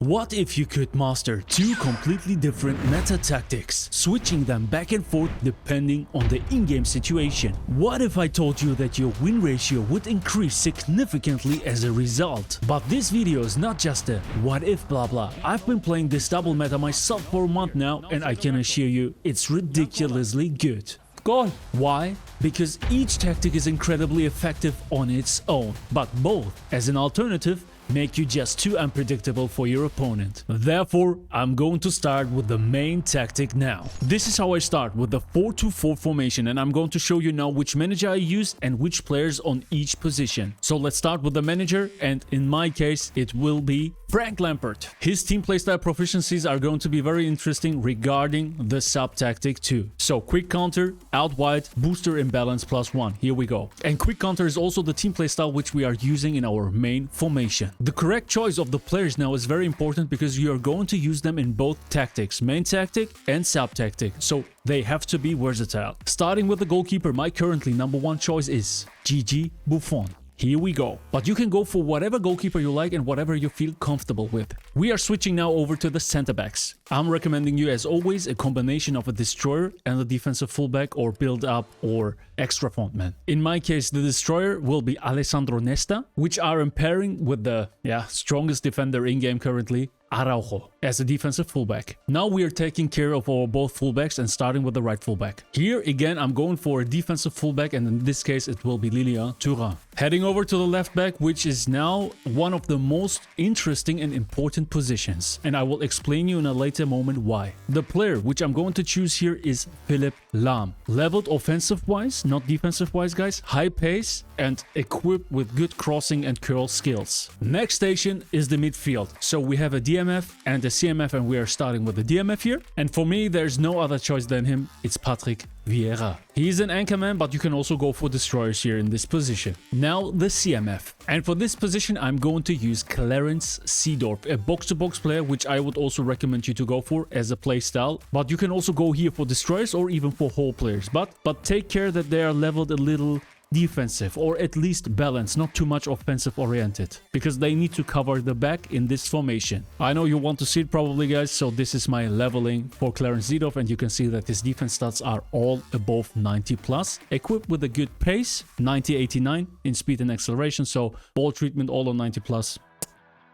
What if you could master two completely different meta tactics, switching them back and forth depending on the in-game situation? What if I told you that your win ratio would increase significantly as a result? But this video is not just a what if blah blah. I've been playing this double meta myself for a month now, and I can assure you it's ridiculously good. Goal. Why? Because each tactic is incredibly effective on its own, but both, as an alternative, make you just too unpredictable for your opponent. Therefore, I'm going to start with the main tactic now. This is how I start, with the 4-2-4 formation, and I'm going to show you now which manager I use and which players on each position. So let's start with the manager, and in my case it will be Frank Lampard. His team playstyle proficiencies are going to be very interesting regarding the sub tactic too. So quick counter, out wide, booster imbalance +1. Here we go. And quick counter is also the team playstyle which we are using in our main formation. The correct choice of the players now is very important because you are going to use them in both tactics, main tactic and sub tactic. So they have to be versatile. Starting with the goalkeeper, my currently #1 choice is Gigi Buffon. Here we go. But you can go for whatever goalkeeper you like and whatever you feel comfortable with. We are switching now over to the center backs. I'm recommending you, as always, a combination of a destroyer and a defensive fullback, or build up or extra frontman. In my case, the destroyer will be Alessandro Nesta, which are in pairing with the strongest defender in game currently, Araujo, as a defensive fullback. Now we are taking care of our both fullbacks and starting with the right fullback. Here again I'm going for a defensive fullback, and in this case it will be Lilian Thuram. Heading over to the left back, which is now one of the most interesting and important positions, and I will explain you in a later moment why. The player which I'm going to choose here is Philipp Lahm. Leveled offensive wise, not defensive wise guys, high pace and equipped with good crossing and curl skills. Next station is the midfield. So we have a DMF and a CMF, and we are starting with the DMF here. And for me, there's no other choice than him. It's Patrick Vieira. He's an anchor man, but you can also go for destroyers here in this position. Now the CMF. And for this position, I'm going to use Clarence Seedorf, a box-to-box player, which I would also recommend you to go for as a playstyle. But you can also go here for destroyers or even for whole players. But take care that they are leveled a little defensive, or at least balanced, not too much offensive oriented, because they need to cover the back in this formation. I know you want to see it probably, guys, so this is my leveling for Clarence Seedorf, and you can see that his defense stats are all above 90 plus, equipped with a good pace, 90-89 in speed and acceleration, so ball treatment all on 90 plus.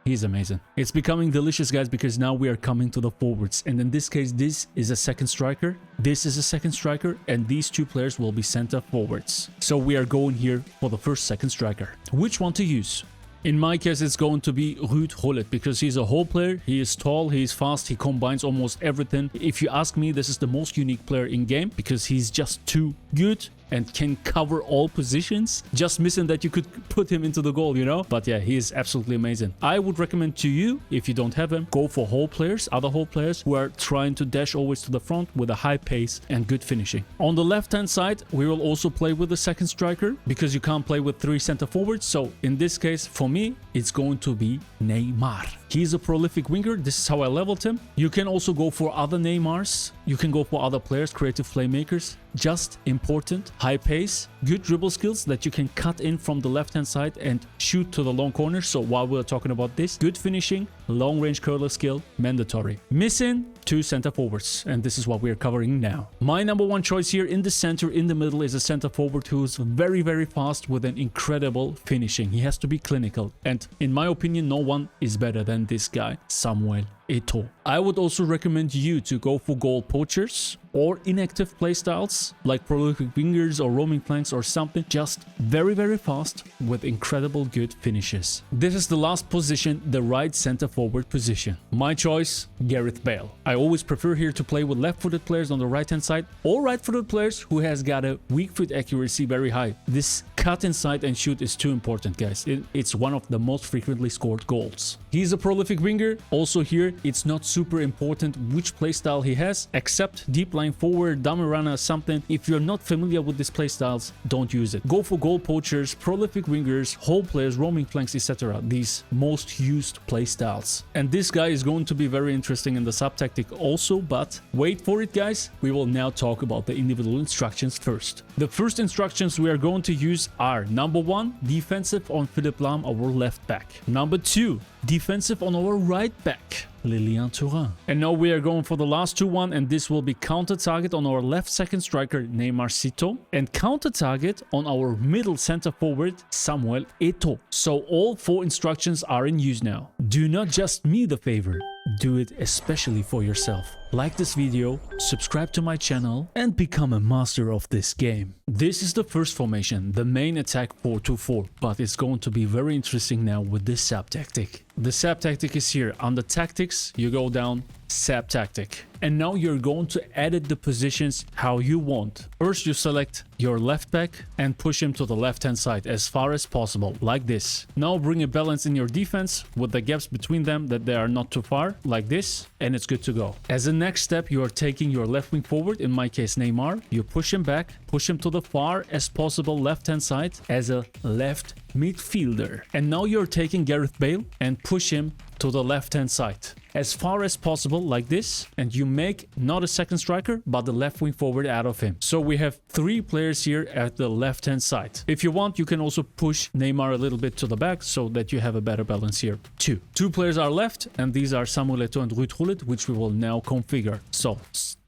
He's amazing. It's becoming delicious, guys, because now we are coming to the forwards. And in this case, this is a second striker, this is a second striker, and these two players will be center forwards. So we are going here for the first second striker. Which one to use? In my case, it's going to be Ruud Gullit, because he's a whole player. He is tall, he is fast, he combines almost everything. If you ask me, this is the most unique player in game, because he's just too good and can cover all positions. Just missing that you could put him into the goal, you know? But yeah, he is absolutely amazing. I would recommend to you, if you don't have him, go for whole players, other whole players who are trying to dash always to the front with a high pace and good finishing. On the left-hand side, we will also play with the second striker, because you can't play with 3 center forwards. So in this case, for me, it's going to be Neymar. He's a prolific winger. This is how I leveled him. You can also go for other Neymars. You can go for other players, creative playmakers. Just important, high pace, good dribble skills that you can cut in from the left-hand side and shoot to the long corner. So while we're talking about this, good finishing, long-range curler skill, mandatory. Missing 2 center forwards, and this is what we are covering now. My #1 choice here in the center, in the middle, is a center forward who's very, very fast with an incredible finishing. He has to be clinical, and in my opinion, no one is better than this guy, Samuel Eto'o. I would also recommend you to go for goal poachers or inactive playstyles like prolific wingers or roaming flanks or something. Just very, very fast with incredible good finishes. This is the last position, the right center forward position. My choice, Gareth Bale. I always prefer here to play with left-footed players on the right-hand side, or right-footed players who has got a weak foot accuracy very high. This cut inside and shoot is too important, guys. It's one of the most frequently scored goals. He's a prolific winger. Also here, it's not super important which playstyle he has, except deep line forward, dummy runner, something. If you're not familiar with these playstyles, don't use it. Go for goal poachers, prolific wingers, whole players, roaming flanks, etc. These most used playstyles. And this guy is going to be very interesting in the sub tactic also, but wait for it, guys. We will now talk about the individual instructions first. The first instructions we are going to use are: #1, defensive on Philipp Lahm, our left back. #2, Defensive on our right back, Lilian Thuram. And now we are going for the last 2-1, and this will be counter target on our left second striker M.E.T.A and counter target on our middle center forward Samuel Eto'o. So all 4 instructions are in use now. Do not just me the favor, do it especially for yourself. Like this video, subscribe to my channel, and become a master of this game. This is the first formation, the main attack 4-2-4, but it's going to be very interesting now with this SAP tactic. The SAP tactic is here. Under tactics, you go down SAP tactic. And now you're going to edit the positions how you want. First, you select your left back and push him to the left hand side as far as possible, like this. Now bring a balance in your defense with the gaps between them that they are not too far, like this, and it's good to go. As a next step, you are taking your left wing forward, in my case Neymar. You push him back, push him to the far as possible left hand side as a left midfielder. And now you're taking Gareth Bale and push him to the left hand side as far as possible, like this, and you make not a second striker but the left wing forward out of him. So we have 3 players here at the left hand side. If you want, you can also push Neymar a little bit to the back so that you have a better balance here too. 2 players are left, and these are Samuel Eto'o and Ruud Gullit, which we will now configure. So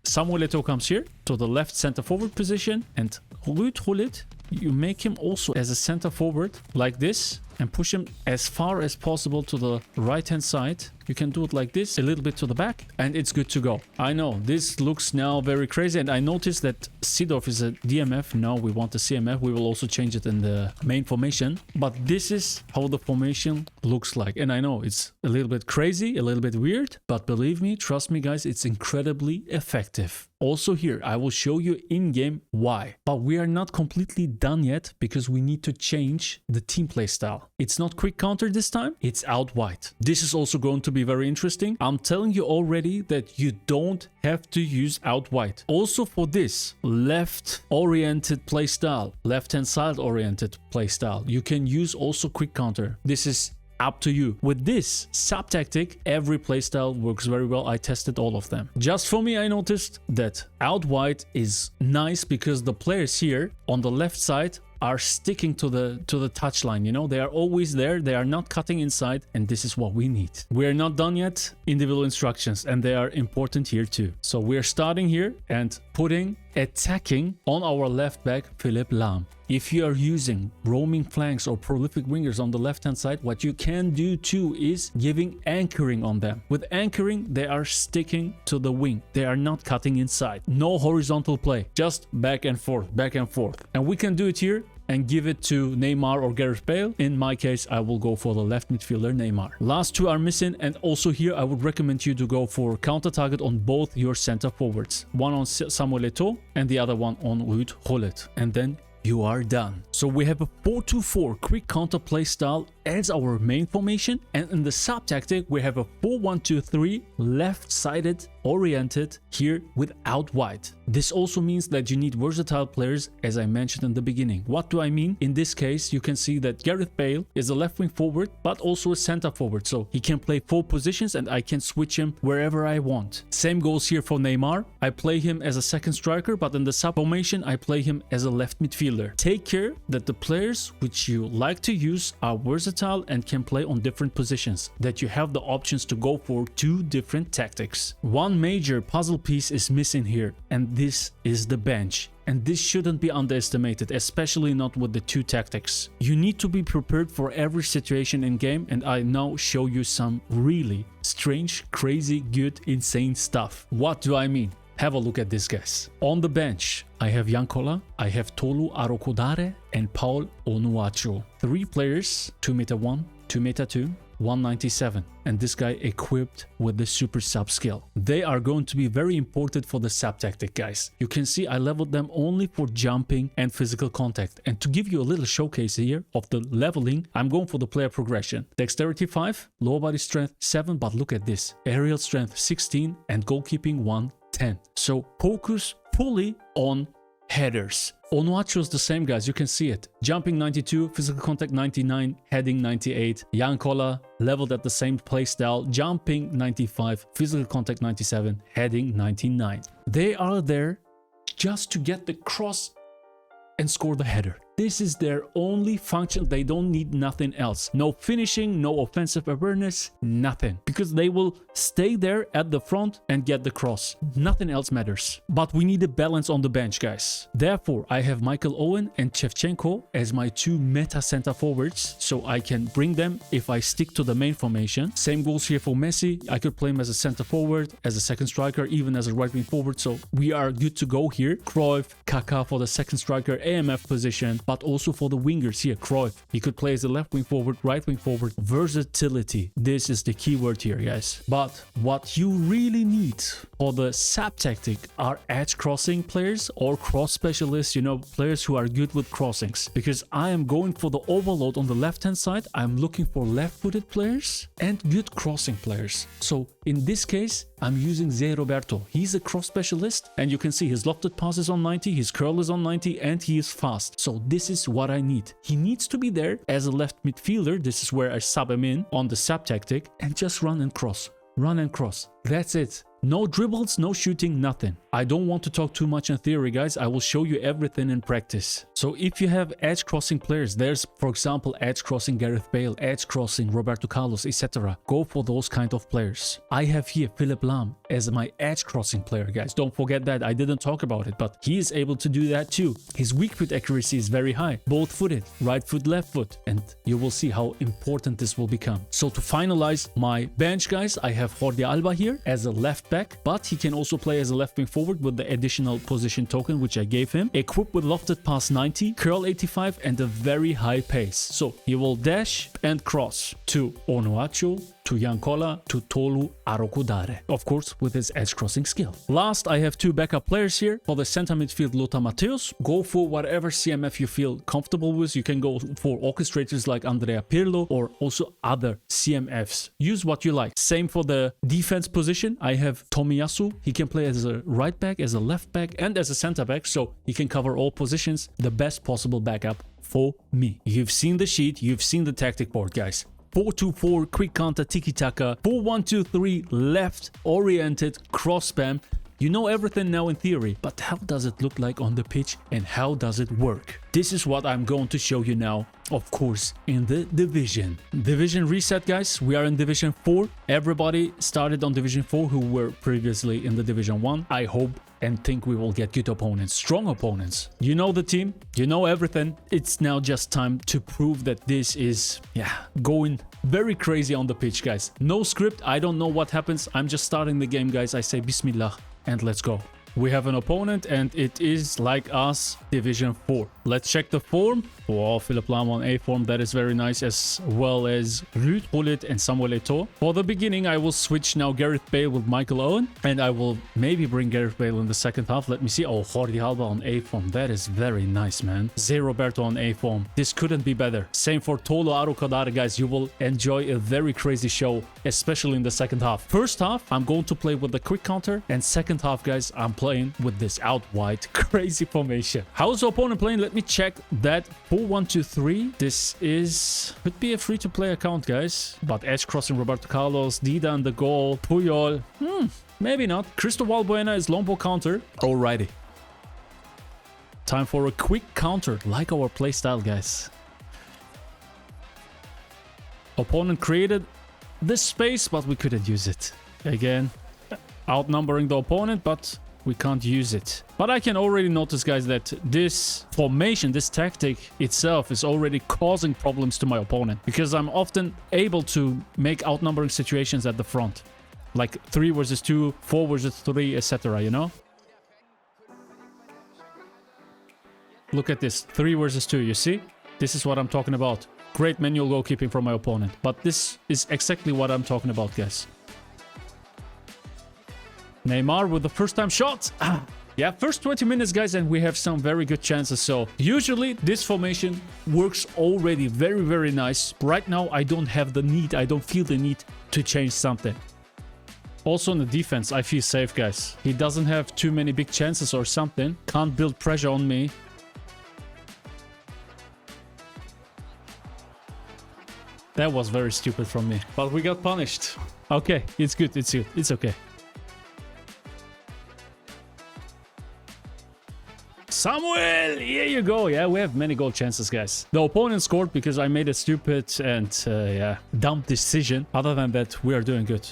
Samuel Eto'o comes here to the left center forward position, and Ruud Gullit, you make him also as a center forward like this and push him as far as possible to the right hand side. You can do it like this, a little bit to the back, and it's good to go. I know this looks now very crazy, and I noticed that Seedorf is a DMF. Now we want a CMF. We will also change it in the main formation, but this is how the formation looks like. And I know it's a little bit crazy, a little bit weird, but believe me, trust me guys, it's incredibly effective. Also here, I will show you in-game why. But we are not completely done yet because we need to change the team play style. It's not quick counter this time, it's out wide. This is also going to be very interesting. I'm telling you already that you don't have to use out wide. Also for this left-oriented play style, left-hand side oriented play style, you can use also quick counter. This is up to you. With this SAP tactic, every playstyle works very well. I tested all of them. Just for me, I noticed that out wide is nice because the players here on the left side are sticking to the touchline, you know, they are always there, they are not cutting inside, and this is what we need. We are not done yet. Individual instructions, and they are important here too. So we are starting here and putting attacking on our left back Philipp Lahm. If you are using roaming flanks or prolific wingers on the left hand side, what you can do too is giving anchoring on them. With anchoring, they are sticking to the wing, they are not cutting inside. No horizontal play, just back and forth, back and forth. And we can do it here and give it to Neymar or Gareth Bale. In my case, I will go for the left midfielder Neymar. Last 2 are missing, and also here I would recommend you to go for counter target on both your center forwards. One on Samuel Eto'o and the other one on Ruud Gullit. And then you are done. So we have a 4-2-4 quick counter play style as our main formation, and in the SAP tactic we have a 4-1-2-3 left-sided oriented here with out wide. This also means that you need versatile players, as I mentioned in the beginning. What do I mean? In this case, you can see that Gareth Bale is a left wing forward but also a center forward, so he can play 4 positions and I can switch him wherever I want. Same goes here for Neymar. I play him as a second striker, but in the SAP formation I play him as a left midfielder. Take care that the players which you like to use are versatile and can play on different positions, that you have the options to go for 2 different tactics. One major puzzle piece is missing here, and this is the bench. And this shouldn't be underestimated, especially not with the 2 tactics. You need to be prepared for every situation in game, and I now show you some really strange, crazy, good, insane stuff. What do I mean? Have a look at this, guys. On the bench, I have Yankola, I have Tolu Arokodare, and Paul Onuachu. 3 players, 2m1, 2m2, 197, and this guy equipped with the super sub skill. They are going to be very important for the sub tactic, guys. You can see I leveled them only for jumping and physical contact. And to give you a little showcase here of the leveling, I'm going for the player progression. Dexterity 5, lower body strength 7, but look at this, aerial strength 16 and goalkeeping 110. So focus fully on headers. Onuachu is the same, guys, you can see it. Jumping 92, physical contact 99, heading 98. Yankola leveled at the same playstyle, jumping 95, physical contact 97, heading 99. They are there just to get the cross and score the header. This is their only function. They don't need nothing else. No finishing, no offensive awareness, nothing. Because they will stay there at the front and get the cross. Nothing else matters. But we need a balance on the bench, guys. Therefore, I have Michael Owen and Shevchenko as my two meta center forwards, so I can bring them if I stick to the main formation. Same goes here for Messi. I could play him as a center forward, as a second striker, even as a right wing forward, so we are good to go here. Cruyff, Kaká for the second striker, AMF position, but also for the wingers here. Cruyff, he could play as a left wing forward, right wing forward. Versatility. This is the key word here, guys. But what you really need for the SAP tactic are edge crossing players or cross specialists, you know, players who are good with crossings. Because I am going for the overload on the left hand side. I'm looking for left-footed players and good crossing players. So in this case, I'm using Zé Roberto. He's a cross specialist, and you can see his lofted pass is on 90, his curl is on 90, and he is fast. So this is what I need. He needs to be there as a left midfielder. This is where I sub him in on the SAP tactic and just run and cross. Run and cross. That's it. No dribbles, no shooting, nothing. I don't want to talk too much in theory, guys. I will show you everything in practice. So if you have edge crossing players, there's, for example, edge crossing Gareth Bale, edge crossing Roberto Carlos, etc. Go for those kind of players. I have here Philipp Lahm as my edge crossing player, guys. Don't forget that. I didn't talk about it, but he is able to do that too. His weak foot accuracy is very high. Both footed, right foot, left foot. And you will see how important this will become. So to finalize my bench, guys, I have Jordi Alba here as a left back, but he can also play as a left wing forward with the additional position token which I gave him. Equipped with lofted pass 90, curl 85, and a very high pace. So he will dash and cross to Onuachu, to Yankola, to Tolu Arokudare. Of course, with his edge crossing skill. Last, I have two backup players here. For the center midfield, Lothar Matthäus. Go for whatever CMF you feel comfortable with. You can go for orchestrators like Andrea Pirlo or also other CMFs. Use what you like. Same for the defense position. I have Tomiyasu. He can play as a right back, as a left back, and as a center back, so he can cover all positions. The best possible backup for me. You've seen the sheet, you've seen the tactic board, guys. 4-2-4, quick counter, tiki-taka, 4-1-2-3, left, oriented, cross spam. You know everything now in theory, but how does it look like on the pitch and how does it work? This is what I'm going to show you now, of course, in the division. Division reset, guys. We are in Division 4. Everybody started on Division 4 who were previously in the Division 1. I hope and think we will get good opponents, strong opponents. You know the team, you know everything. It's now just time to prove that this is, going very crazy on the pitch, guys. No script, I don't know what happens. I'm just starting the game, guys. I say Bismillah and let's go. We have an opponent and it is like us, Division 4. Let's check the form. Wow, Philipp Lahm on A form, that is very nice, as well as Ruud Gullit and Samuel Eto'o. For the beginning, I will switch now Gareth Bale with Michael Owen, and I will maybe bring Gareth Bale in the second half. Let me see. Oh, Jordi Alba on A form, that is very nice, man. Zé Roberto on A form, this couldn't be better. Same for Tolu Arokudare, guys. You will enjoy a very crazy show, especially in the second half. First half, I'm going to play with the quick counter, and second half, guys, I'm playing with this out wide crazy formation. How's the opponent playing? Let me check that. 4-1-2-3. This could be a free-to-play account, guys. But edge crossing Roberto Carlos, Dida in the goal, Puyol. Maybe not. Cristobal Buena is long ball counter. Alrighty. Time for a quick counter, like our playstyle, guys. Opponent created this space, but we couldn't use it. Again, outnumbering the opponent, but we can't use it. But I can already notice, guys, that this formation, this tactic itself is already causing problems to my opponent, because I'm often able to make outnumbering situations at the front, like 3 versus 2, 4 versus 3, etc., you know? Look at this, 3 versus 2, you see? This is what I'm talking about. Great manual goalkeeping from my opponent, but this is exactly what I'm talking about, guys. Neymar with the first time shot. Yeah, first 20 minutes, guys, and we have some very good chances. So usually this formation works already very, very nice. Right now, I don't have the need. I don't feel the need to change something. Also in the defense, I feel safe, guys. He doesn't have too many big chances or something. Can't build pressure on me. That was very stupid from me. But we got punished. Okay, it's good. It's good. It's okay. Samuel, here you go. Yeah, we have many goal chances, guys. The opponent scored because I made a stupid and dumb decision. Other than that, we are doing good.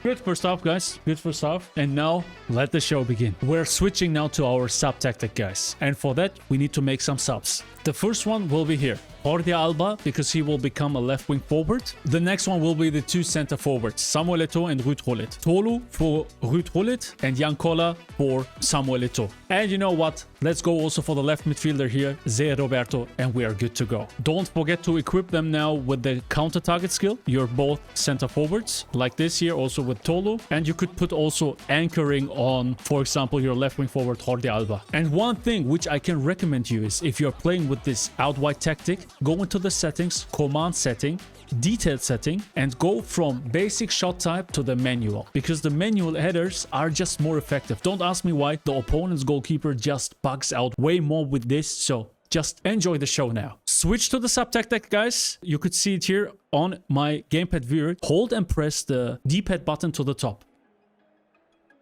Good first half, guys. Good first half. And now, let the show begin. We're switching now to our sub tactic, guys. And for that, we need to make some subs. The first one will be here. Jordi Alba, because he will become a left wing forward. The next one will be the two center forwards, Samuel Eto'o and Ruud Gullit. Tolu for Ruud Gullit and Jan Koller for Samuel Eto'o. And you know what? Let's go also for the left midfielder here, Zé Roberto, and we are good to go. Don't forget to equip them now with the counter target skill. You're both center forwards, like this here, also with Tolu. And you could put also anchoring on, for example, your left wing forward, Jordi Alba. And one thing which I can recommend you is if you're playing with this out wide tactic, go into the settings, command setting, detailed setting, and go from basic shot type to the manual, because the manual headers are just more effective. Don't ask me why. The opponent's goalkeeper just bugs out way more with this, so just enjoy the show now. Switch to the sub tactic, guys. You could see it here on my gamepad viewer. Hold and press the D-pad button to the top.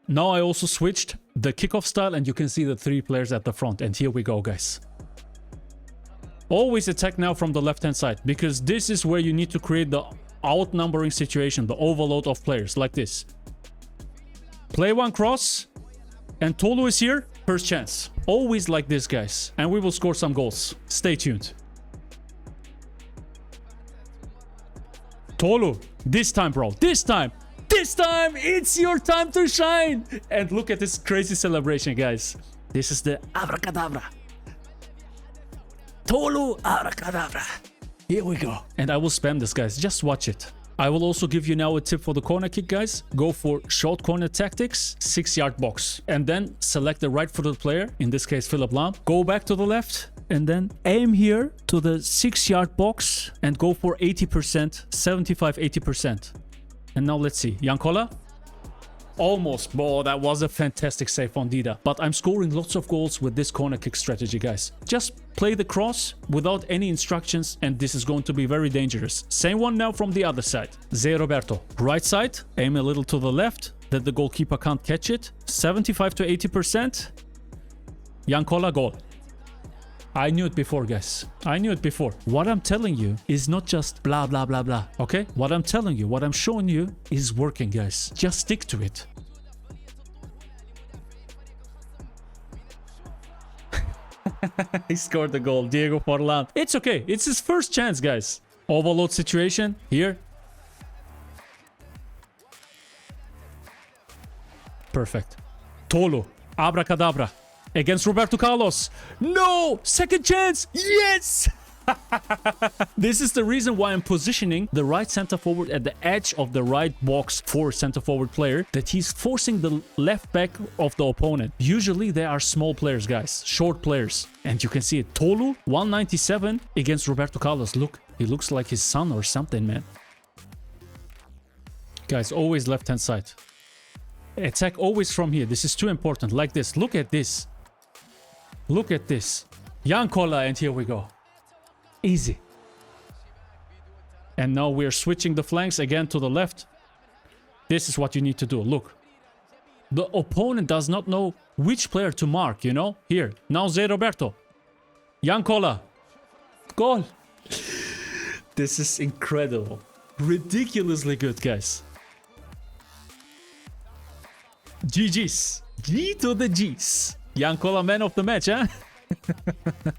Now I also switched the kickoff style, and you can see the 3 players at the front, and here we go, guys. Always attack now from the left-hand side, because this is where you need to create the outnumbering situation, the overload of players, like this. Play one cross, and Tolu is here, first chance. Always like this, guys, and we will score some goals. Stay tuned. Tolu, this time, bro, this time, it's your time to shine. And look at this crazy celebration, guys. This is the abracadabra. Tolu, abracadabra. Here we go. And I will spam this, guys. Just watch it. I will also give you now a tip for the corner kick, guys. Go for short corner tactics, 6-yard box. And then select the right-footed player, in this case, Philipp Lahm. Go back to the left and then aim here to the 6-yard box and go for 80%, 75, 80%. And now let's see. Jan Koller. Almost. Oh, that was a fantastic save on Dida. But I'm scoring lots of goals with this corner kick strategy, guys. Just play the cross without any instructions, and this is going to be very dangerous. Same one now from the other side. Zé Roberto. Right side. Aim a little to the left, that the goalkeeper can't catch it. 75 to 80%. Jan Koller, goal. I knew it before, guys. I knew it before. What I'm telling you is not just blah, blah, blah, blah. Okay? What I'm telling you, what I'm showing you is working, guys. Just stick to it. He scored the goal. Diego Forlan. It's okay. It's his first chance, guys. Overload situation. Here. Perfect. Tolu. Abracadabra. Against Roberto Carlos. No! Second chance! Yes! This is the reason why I'm positioning the right center forward at the edge of the right box for center forward player, that he's forcing the left back of the opponent. Usually they are small players, guys. Short players. And you can see it. Tolu, 197 against Roberto Carlos. Look, he looks like his son or something, man. Guys, always left-hand side. Attack always from here. This is too important. Like this. Look at this. Look at this. Jan Koller, and here we go. Easy. And now we're switching the flanks again to the left. This is what you need to do. Look. The opponent does not know which player to mark, you know? Here. Now Zé Roberto. Jan Koller. Goal. This is incredible. Ridiculously good, guys. GG's. G to the G's. Jan Koller, man of the match, huh?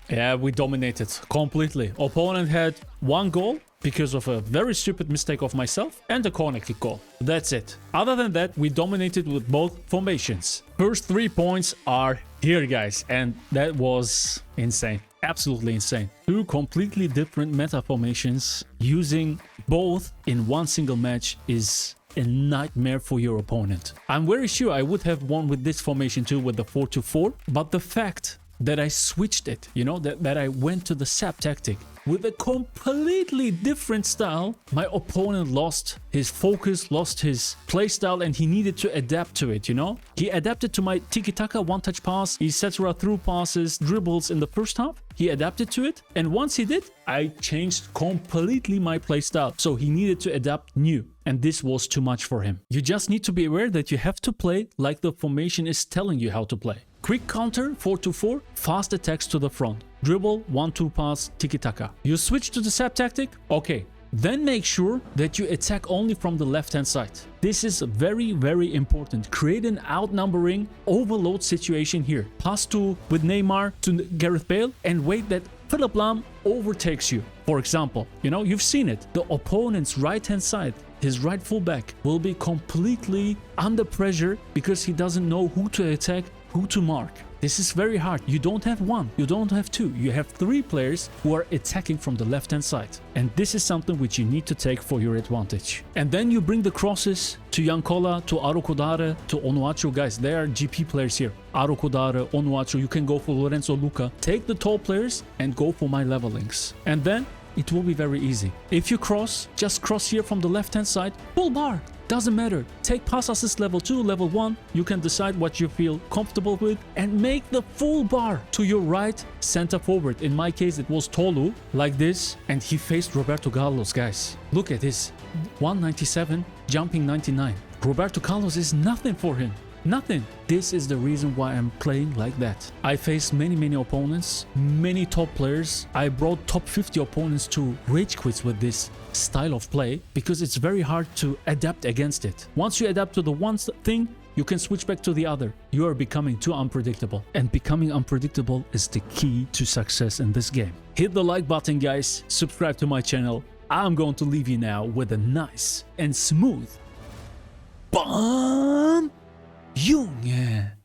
Yeah, we dominated completely. Opponent had 1 goal because of a very stupid mistake of myself and a corner kick goal. That's it. Other than that, we dominated with both formations. First 3 points are here, guys, and that was insane. Absolutely insane. 2 completely different meta formations using both in one single match is a nightmare for your opponent. I'm very sure I would have won with this formation too, with the 4-2-4, but the fact that I switched it, you know, that I went to the SAP tactic, with a completely different style, my opponent lost his focus, lost his play style, and he needed to adapt to it, you know? He adapted to my tiki-taka one-touch pass, etc. through passes, dribbles in the first half. He adapted to it, and once he did, I changed completely my play style. So he needed to adapt new, and this was too much for him. You just need to be aware that you have to play like the formation is telling you how to play. Quick counter 4-2-4, fast attacks to the front. Dribble, 1-2 pass, tiki-taka. You switch to the sap tactic? Okay. Then make sure that you attack only from the left-hand side. This is very, very important. Create an outnumbering overload situation here. Pass with Neymar to Gareth Bale and wait that Philipp Lahm overtakes you. For example, you know, you've seen it. The opponent's right-hand side, his right fullback, will be completely under pressure because he doesn't know who to attack, who to mark. This is very hard. You don't have one, you don't have two, you have three players who are attacking from the left-hand side. And this is something which you need to take for your advantage. And then you bring the crosses to Yankola, to Arokodare, to Onuachu. Guys, they are GP players here. Arokodare, Onuachu, you can go for Lorenzo Luca. Take the tall players and go for my levelings. And then it will be very easy. If you cross, just cross here from the left-hand side, full bar. Doesn't matter. Take pass assist level 2, level 1. You can decide what you feel comfortable with and make the full bar to your right center forward. In my case, it was Tolu, like this, and he faced Roberto Carlos, guys. Look at this. 197, jumping 99. Roberto Carlos is nothing for him. Nothing. This is the reason why I'm playing like that. I faced many opponents, many top players. I brought top 50 opponents to rage quits with this style of play because it's very hard to adapt against it. Once you adapt to the one thing, you can switch back to the other. You are becoming too unpredictable. And becoming unpredictable is the key to success in this game. Hit the like button, guys. Subscribe to my channel. I'm going to leave you now with a nice and smooth BAM! Junge!